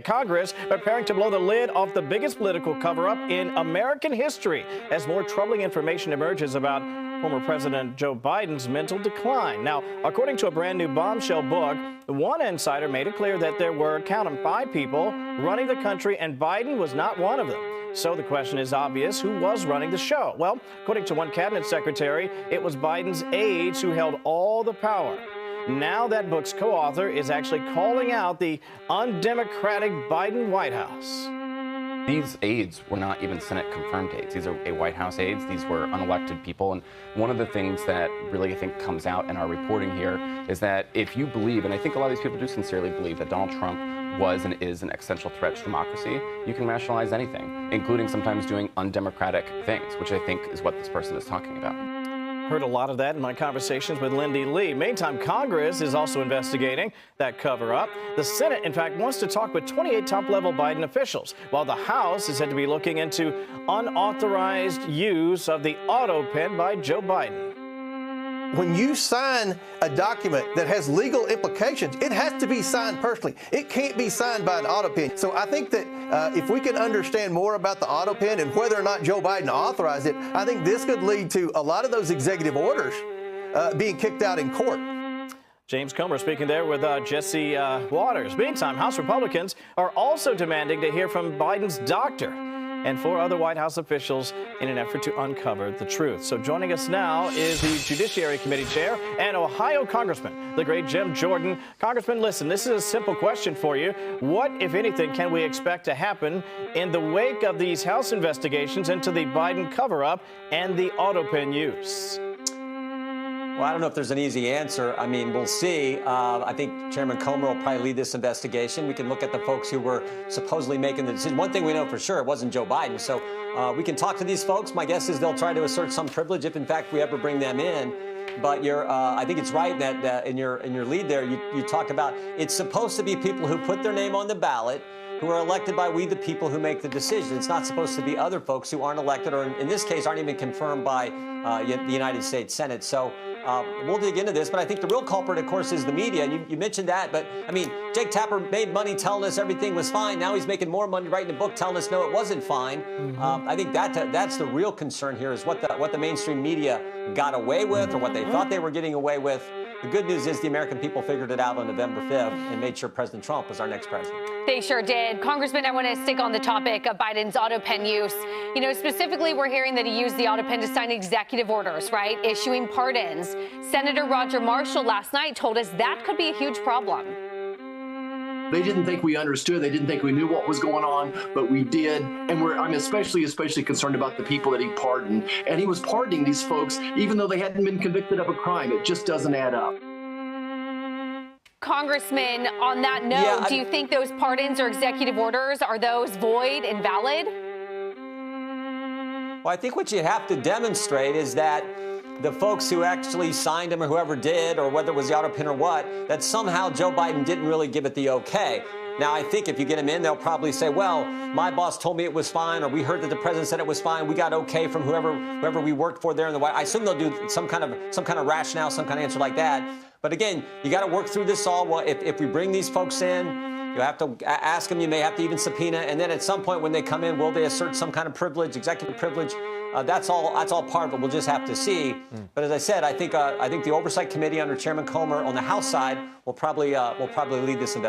Congress preparing to blow the lid off the biggest political cover-up in American history as more troubling information emerges about former President Joe Biden's mental decline. Now, according to a brand new bombshell book, one insider made it clear that there were, count them, 5 people running the country, and Biden was not one of them. So the question is obvious: who was running the show? Well, according to one cabinet secretary, it was Biden's aides who held all the power. Now that book's co-author is actually calling out the undemocratic Biden White House. These aides were not even Senate-confirmed aides. These are White House aides. These were unelected people. And one of the things that really, I think, comes out in our reporting here is that if you believe, and I think a lot of these people do sincerely believe, that Donald Trump was and is an existential threat to democracy, you can rationalize anything, including sometimes doing undemocratic things, which I think is what this person is talking about. Heard a lot of that in my conversations with Lindy Lee. Meantime, Congress is also investigating that cover-up. The Senate, in fact, wants to talk with 28 top-level Biden officials, while the House is said to be looking into unauthorized use of the auto pen by Joe Biden. When you sign a document that has legal implications, it has to be signed personally. It can't be signed by an auto pen. So I think that if we can understand more about the auto pen and whether or not Joe Biden authorized it, I think this could lead to a lot of those executive orders being kicked out in court. James Comer speaking there with Jesse Waters. Meantime, House Republicans are also demanding to hear from Biden's doctor and 4 other White House officials in an effort to uncover the truth. So joining us now is the Judiciary Committee Chair and Ohio Congressman, the great Jim Jordan. Congressman, listen, this is a simple question for you. What, if anything, can we expect to happen in the wake of these House investigations into the Biden cover-up and the auto pen use? Well, I don't know if there's an easy answer. I mean, we'll see. I think Chairman Comer will probably lead this investigation. We can look at the folks who were supposedly making the decision. One thing we know for sure, it wasn't Joe Biden. So we can talk to these folks. My guess is they'll try to assert some privilege if, in fact, we ever bring them in. But I think it's right that in your lead there, you talked about it's supposed to be people who put their name on the ballot, who are elected by we the people who make the decision. It's not supposed to be other folks who aren't elected or, in this case, aren't even confirmed by the United States Senate. So we'll dig into this, but I think the real culprit, of course, is the media. And you mentioned that, but I mean, Jake Tapper made money telling us everything was fine. Now he's making more money writing a book telling us no, it wasn't fine. I think that's the real concern here is what the mainstream media got away with or what they thought they were getting away with. The good news is the American people figured it out on November 5th and made sure President Trump was our next president. They sure did. Congressman, I want to stick on the topic of Biden's auto pen use. You know, specifically, we're hearing that he used the auto pen to sign executive orders, right? Issuing pardons. Senator Roger Marshall last night told us that could be a huge problem. They didn't think we understood. They didn't think we knew what was going on, but we did. And I'm especially concerned about the people that he pardoned. And he was pardoning these folks even though they hadn't been convicted of a crime. It just doesn't add up. Congressman, on that note, do you think those pardons or executive orders, are those void, invalid? Well, I think what you have to demonstrate is that the folks who actually signed them or whoever did, or whether it was the auto pen or what, that somehow Joe Biden didn't really give it the okay. Now, I think if you get them in, they'll probably say, well, my boss told me it was fine, or we heard that the president said it was fine. We got okay from whoever we worked for there in the White House. I assume they'll do some kind of rationale, some kind of answer like that. But again, you got to work through this all. Well, if we bring these folks in, you have to ask them. You may have to even subpoena. And then at some point when they come in, will they assert some kind of privilege, executive privilege? That's all part of it. We'll just have to see. But as I said, I think the Oversight Committee under Chairman Comer on the House side will probably lead this investigation.